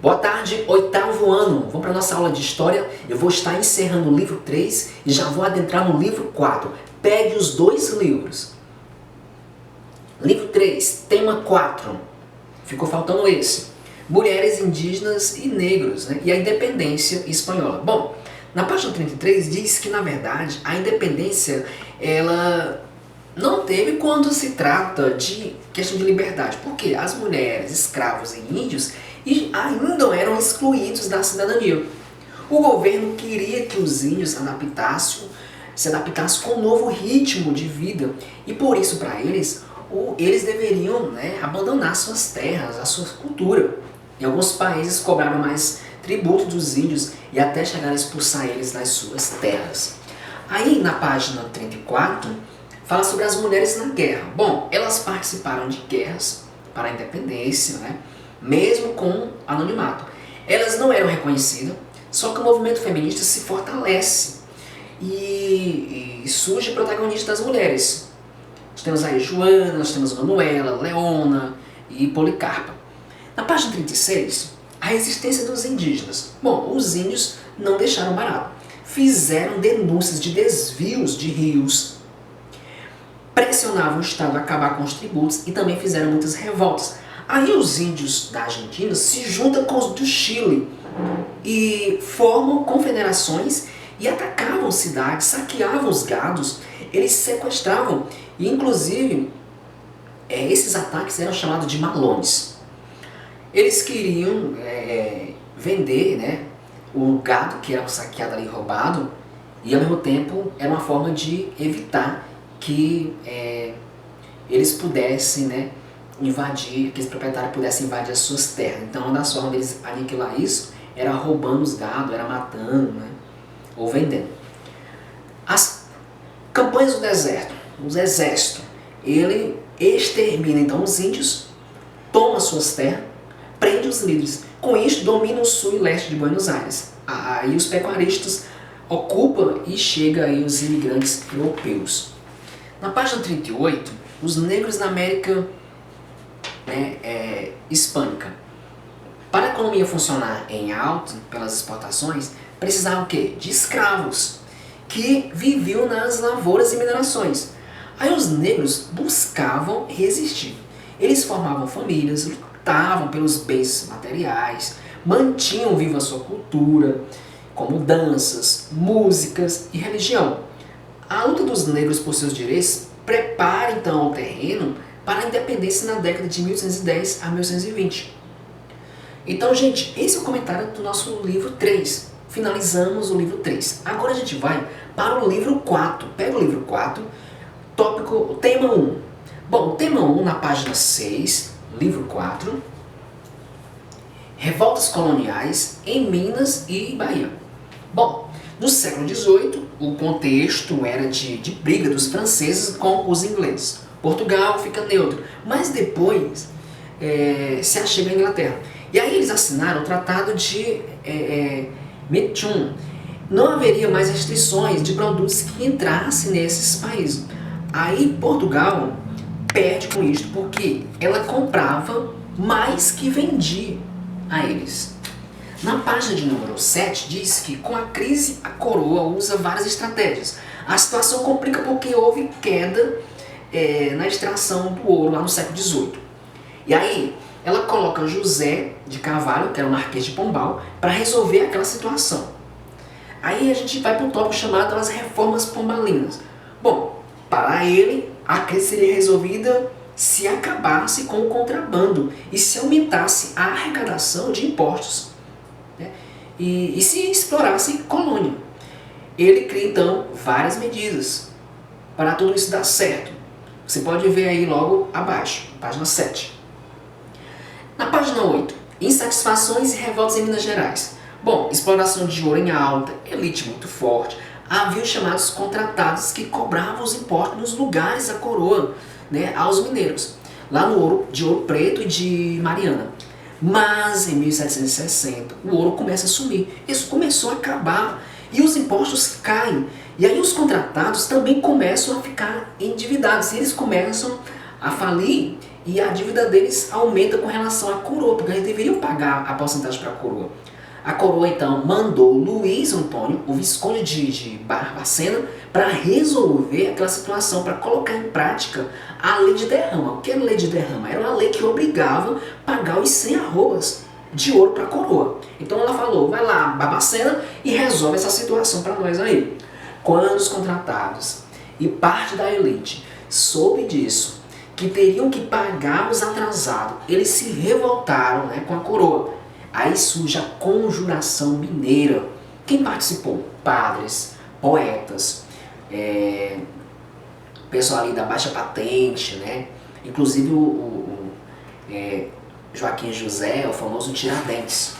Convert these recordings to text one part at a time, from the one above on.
Boa tarde, oitavo ano. Vamos para a nossa aula de História. Eu vou estar encerrando o livro 3 e já vou adentrar no livro 4. Pegue os dois livros. Livro 3, tema 4. Ficou faltando esse. Mulheres indígenas e negros, né? E a independência espanhola. Bom, na página 33 diz que, na verdade, a independência, ela não teve quando se trata de questão de liberdade. Porque as mulheres, escravos e índios ainda eram excluídos da cidadania. O governo queria que os índios se adaptassem com um novo ritmo de vida. E por isso, para eles, eles deveriam, né, abandonar suas terras, a sua cultura. Em alguns países cobraram mais tributo dos índios e até chegaram a expulsar eles das suas terras. Aí na página 34 fala sobre as mulheres na guerra. Bom, elas participaram de guerras para a independência, né, mesmo com anonimato. Elas não eram reconhecidas, só que o movimento feminista se fortalece e surge protagonista das mulheres. Nós temos aí Joana, nós temos Manuela, Leona e Policarpa. Na página 36, a resistência dos indígenas. Bom, os índios não deixaram barato. Fizeram denúncias de desvios de rios, pressionavam o Estado a acabar com os tributos e também fizeram muitas revoltas. Aí os índios da Argentina se juntam com os do Chile e formam confederações e atacavam cidades, saqueavam os gados, eles sequestravam e inclusive esses ataques eram chamados de malones. Eles queriam vender, né, o gado que era saqueado ali, roubado, e ao mesmo tempo era uma forma de evitar que eles pudessem, né, invadir, que os proprietários pudessem invadir as suas terras. Então uma das formas deles aniquilar isso era roubando os gados, era matando, né, ou vendendo. As campanhas do deserto, os exércitos, ele extermina então os índios, toma suas terras, prende os líderes. Com isso domina o sul e leste de Buenos Aires. Aí os pecuaristas ocupam e chega aí os imigrantes europeus. Na página 38, os negros na América hispânica. Para a economia funcionar em alto, pelas exportações, precisavam o quê? De escravos, que viviam nas lavouras e minerações. Aí os negros buscavam resistir. Eles formavam famílias, lutavam pelos bens materiais, mantinham viva a sua cultura, como danças, músicas e religião. A luta dos negros por seus direitos prepara então o terreno para a independência na década de 1810 a 1820. Então, gente, esse é o comentário do nosso livro 3. Finalizamos o livro 3. Agora a gente vai para o livro 4. Pega o livro 4, tópico, tema 1. Bom, o tema 1 na página 6, livro 4. Revoltas coloniais em Minas e Bahia. Bom, no século XVIII, o contexto era de briga dos franceses com os ingleses. Portugal fica neutro, mas depois se achega a Inglaterra. E aí eles assinaram o Tratado de Methuen. Não haveria mais restrições de produtos que entrassem nesses países. Aí Portugal perde com isso porque ela comprava mais que vendia a eles. Na página de número 7 diz que com a crise a coroa usa várias estratégias. A situação complica porque houve queda na extração do ouro lá no século XVIII. E aí ela coloca José de Carvalho, que era o Marquês de Pombal, para resolver aquela situação. Aí a gente vai para um tópico chamado as reformas pombalinas. Bom, para ele, a crise seria resolvida se acabasse com o contrabando e se aumentasse a arrecadação de impostos, né? E se explorasse colônia. Ele cria então várias medidas para tudo isso dar certo. Você pode ver aí logo abaixo, página 7. Na página 8, insatisfações e revoltas em Minas Gerais. Bom, exploração de ouro em alta, elite muito forte. Havia os chamados contratados que cobravam os impostos nos lugares da coroa, né, aos mineiros, lá no ouro de Ouro Preto e de Mariana. Mas em 1760 o ouro começa a sumir, isso começou a acabar e os impostos caem. E aí os contratados também começam a ficar endividados, e eles começam a falir e a dívida deles aumenta com relação à coroa, porque eles deveriam pagar a porcentagem para a coroa. A coroa então mandou Luiz Antônio, o Visconde de Barbacena, para resolver aquela situação, para colocar em prática a lei de derrama. O que era a lei de derrama? Era uma lei que obrigava a pagar os 100 arrobas de ouro para a coroa. Então ela falou, vai lá, Barbacena, e resolve essa situação para nós aí. Quando os contratados e parte da elite soube disso, que teriam que pagar os atrasados, eles se revoltaram, né, com a coroa. Aí surge a Conjuração Mineira. Quem participou? Padres, poetas, pessoal ali da baixa patente, né? Inclusive Joaquim José, o famoso Tiradentes.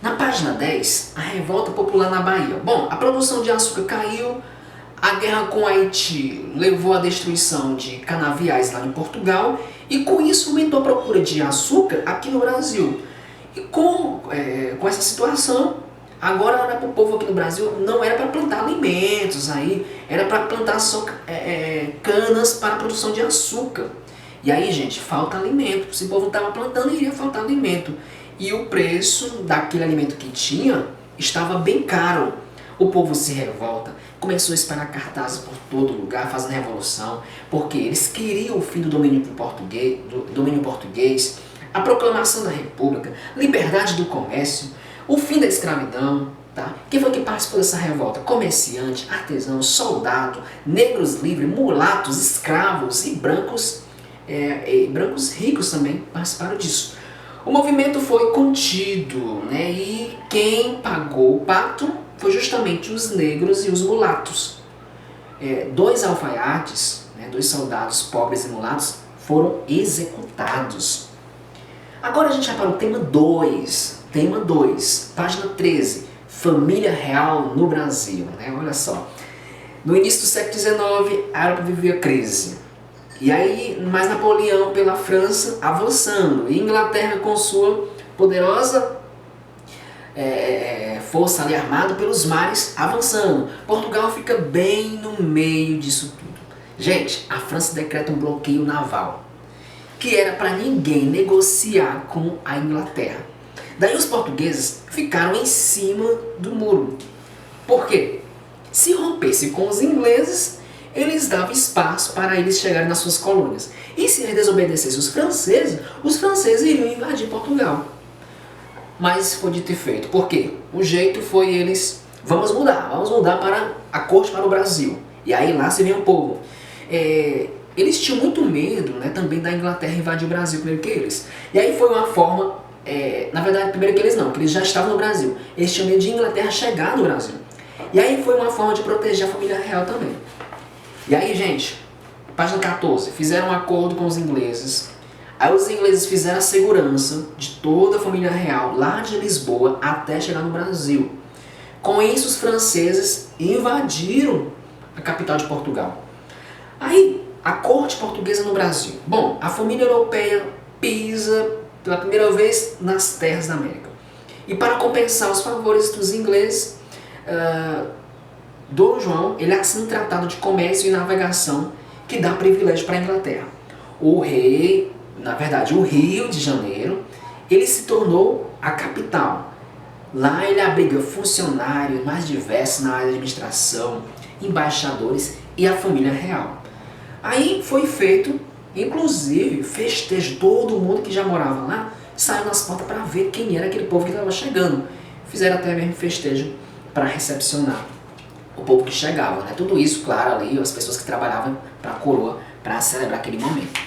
Na página 10, a revolta popular na Bahia. Bom, a produção de açúcar caiu, a guerra com Haiti levou à destruição de canaviais lá em Portugal, e com isso aumentou a procura de açúcar aqui no Brasil. E com essa situação, agora era para o povo aqui no Brasil, não era para plantar alimentos, aí era para plantar só canas para a produção de açúcar. E aí, gente, falta alimento. Se o povo não estava plantando, iria faltar alimento. E o preço daquele alimento que tinha estava bem caro. O povo se revolta, começou a espalhar cartazes por todo lugar, fazendo revolução, porque eles queriam o fim do domínio português, a proclamação da República, liberdade do comércio, o fim da escravidão. Tá? Quem foi que participou dessa revolta? Comerciante, artesão, soldado, negros livres, mulatos, escravos e brancos ricos também participaram disso. O movimento foi contido, né? E quem pagou o pato foi justamente os negros e os mulatos. Dois alfaiates, né, 2 soldados pobres e mulatos, foram executados. Agora a gente vai para o tema 2, página 13, família real no Brasil. Né? Olha só, no início do século XIX, a Europa vivia crise. E aí, mais Napoleão pela França avançando, e Inglaterra com sua poderosa força ali armada pelos mares avançando. Portugal fica bem no meio disso tudo. Gente, a França decreta um bloqueio naval, que era para ninguém negociar com a Inglaterra. Daí os portugueses ficaram em cima do muro. Por quê? Se rompesse com os ingleses, eles davam espaço para eles chegarem nas suas colônias. E se eles desobedecessem os franceses iriam invadir Portugal. Mas foi dito e feito. Por quê? O jeito foi eles, vamos mudar para a corte, para o Brasil. E aí lá se vê um povo. Eles tinham muito medo, né, também da Inglaterra invadir o Brasil primeiro que eles. E aí foi uma forma, na verdade primeiro que eles não, que eles já estavam no Brasil. Eles tinham medo de Inglaterra chegar no Brasil. E aí foi uma forma de proteger a família real também. E aí, gente, página 14, fizeram um acordo com os ingleses. Aí os ingleses fizeram a segurança de toda a família real, lá de Lisboa até chegar no Brasil. Com isso, os franceses invadiram a capital de Portugal. Aí, a corte portuguesa no Brasil. Bom, a família europeia pisa pela primeira vez nas terras da América. E para compensar os favores dos ingleses, Dom João, ele assina um tratado de comércio e navegação que dá privilégio para a Inglaterra. O rei, na verdade, o Rio de Janeiro, ele se tornou a capital. Lá ele abriga funcionários mais diversos na área de administração, embaixadores e a família real. Aí foi feito, inclusive, festejo. Todo mundo que já morava lá saiu nas portas para ver quem era aquele povo que estava chegando. Fizeram até mesmo festejo para recepcionar o povo que chegava, né? Tudo isso, claro, ali, as pessoas que trabalhavam para a coroa, para celebrar aquele momento.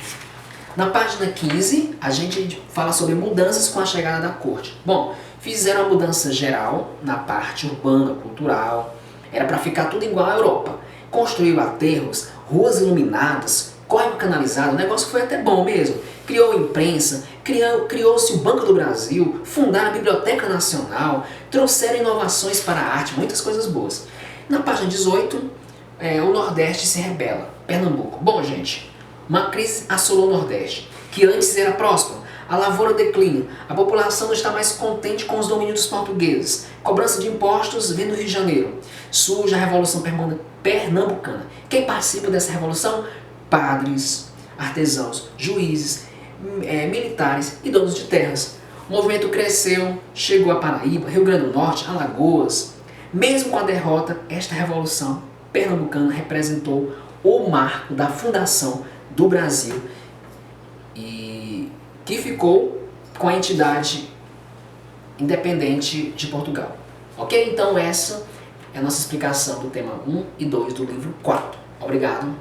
Na página 15, a gente fala sobre mudanças com a chegada da corte. Bom, fizeram a mudança geral na parte urbana, cultural. Era para ficar tudo igual à Europa. Construiu aterros, ruas iluminadas, córrego canalizado, o negócio foi até bom mesmo. Criou imprensa, criou-se o Banco do Brasil, fundaram a Biblioteca Nacional, trouxeram inovações para a arte, muitas coisas boas. Na página 18, o Nordeste se rebela, Pernambuco. Bom, gente, uma crise assolou o Nordeste, que antes era próspero. A lavoura declina, a população não está mais contente com os domínios dos portugueses. Cobrança de impostos vem do Rio de Janeiro. Surge a Revolução Pernambucana. Quem participa dessa revolução? Padres, artesãos, juízes, militares e donos de terras. O movimento cresceu, chegou a Paraíba, Rio Grande do Norte, Alagoas. Mesmo com a derrota, esta revolução pernambucana representou o marco da fundação do Brasil e que ficou com a entidade independente de Portugal. Ok? Então essa é a nossa explicação do tema 1 e 2 do livro 4. Obrigado.